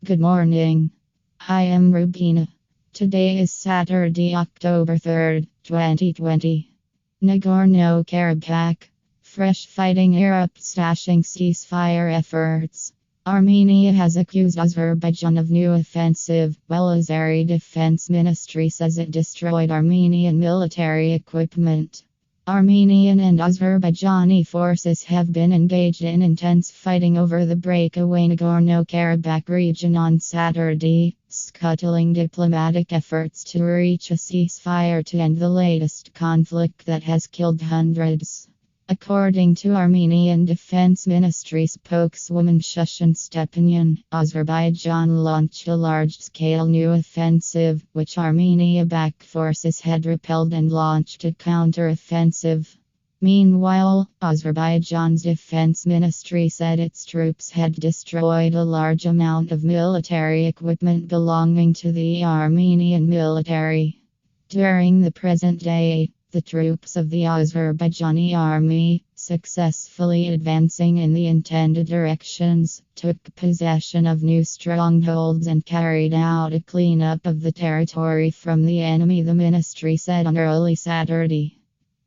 Good morning. I am Rubina. Today is Saturday, October 3rd, 2020. Nagorno-Karabakh. Fresh fighting erupts, stashing ceasefire efforts. Armenia has accused Azerbaijan of new offensive, while Azeri Defense Ministry says it destroyed Armenian military equipment. Armenian and Azerbaijani forces have been engaged in intense fighting over the breakaway Nagorno-Karabakh region on Saturday, scuttling diplomatic efforts to reach a ceasefire to end the latest conflict that has killed hundreds. According to Armenian Defense Ministry spokeswoman Shushan Stepanyan, Azerbaijan launched a large-scale new offensive, which Armenia-backed forces had repelled and launched a counter-offensive. Meanwhile, Azerbaijan's defense ministry said its troops had destroyed a large amount of military equipment belonging to the Armenian military. During the present day, the troops of the Azerbaijani army, successfully advancing in the intended directions, took possession of new strongholds and carried out a cleanup of the territory from the enemy, the ministry said on early Saturday.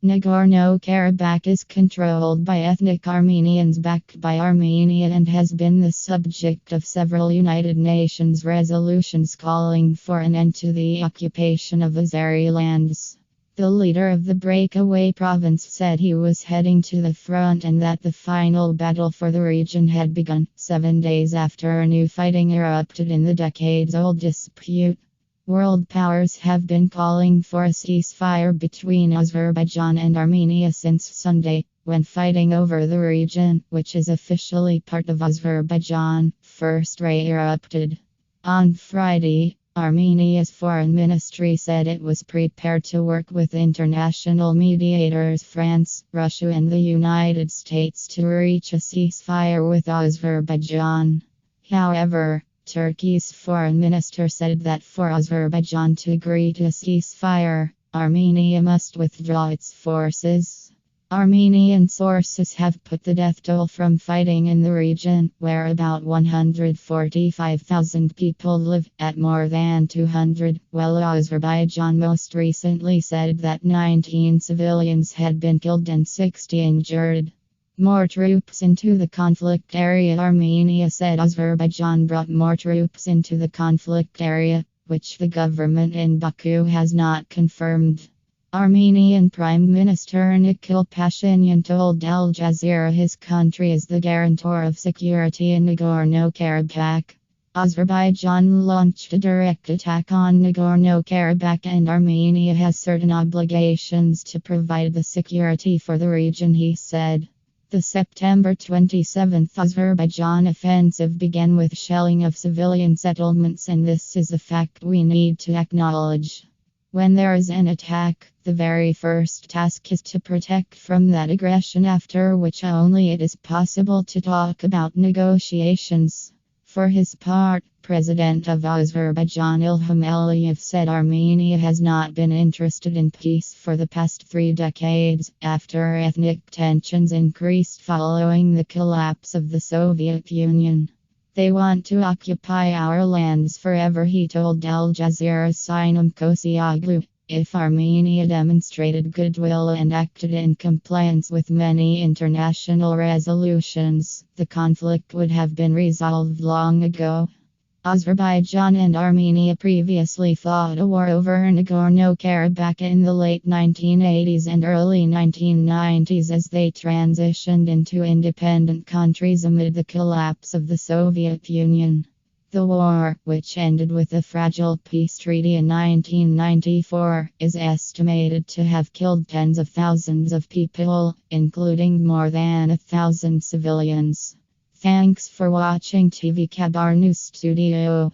Nagorno-Karabakh is controlled by ethnic Armenians backed by Armenia and has been the subject of several United Nations resolutions calling for an end to the occupation of Azeri lands. The leader of the breakaway province said he was heading to the front and that the final battle for the region had begun, 7 days after a new fighting erupted in the decades-old dispute. World powers have been calling for a ceasefire between Azerbaijan and Armenia since Sunday, when fighting over the region, which is officially part of Azerbaijan, first erupted. On Friday, Armenia's foreign ministry said it was prepared to work with international mediators France, Russia and the United States to reach a ceasefire with Azerbaijan. However, Turkey's foreign minister said that for Azerbaijan to agree to a ceasefire, Armenia must withdraw its forces. Armenian sources have put the death toll from fighting in the region, where about 145,000 people live, at more than 200, while Azerbaijan most recently said that 19 civilians had been killed and 60 injured. More troops into the conflict area. Armenia said Azerbaijan brought more troops into the conflict area, which the government in Baku has not confirmed. Armenian Prime Minister Nikol Pashinyan told Al Jazeera his country is the guarantor of security in Nagorno-Karabakh. Azerbaijan launched a direct attack on Nagorno-Karabakh and Armenia has certain obligations to provide the security for the region, he said. The September 27 Azerbaijan offensive began with shelling of civilian settlements, and this is a fact we need to acknowledge. When there is an attack, the very first task is to protect from that aggression, after which only it is possible to talk about negotiations. For his part, President of Azerbaijan Ilham Aliyev said Armenia has not been interested in peace for the past 3 decades, after ethnic tensions increased following the collapse of the Soviet Union. They want to occupy our lands forever, he told Al Jazeera's Sinem Kosioglu. If Armenia demonstrated goodwill and acted in compliance with many international resolutions, the conflict would have been resolved long ago. Azerbaijan and Armenia previously fought a war over Nagorno-Karabakh in the late 1980s and early 1990s as they transitioned into independent countries amid the collapse of the Soviet Union. The war, which ended with a fragile peace treaty in 1994, is estimated to have killed tens of thousands of people, including more than 1,000 civilians. Thanks for watching TV Kabar News Studio.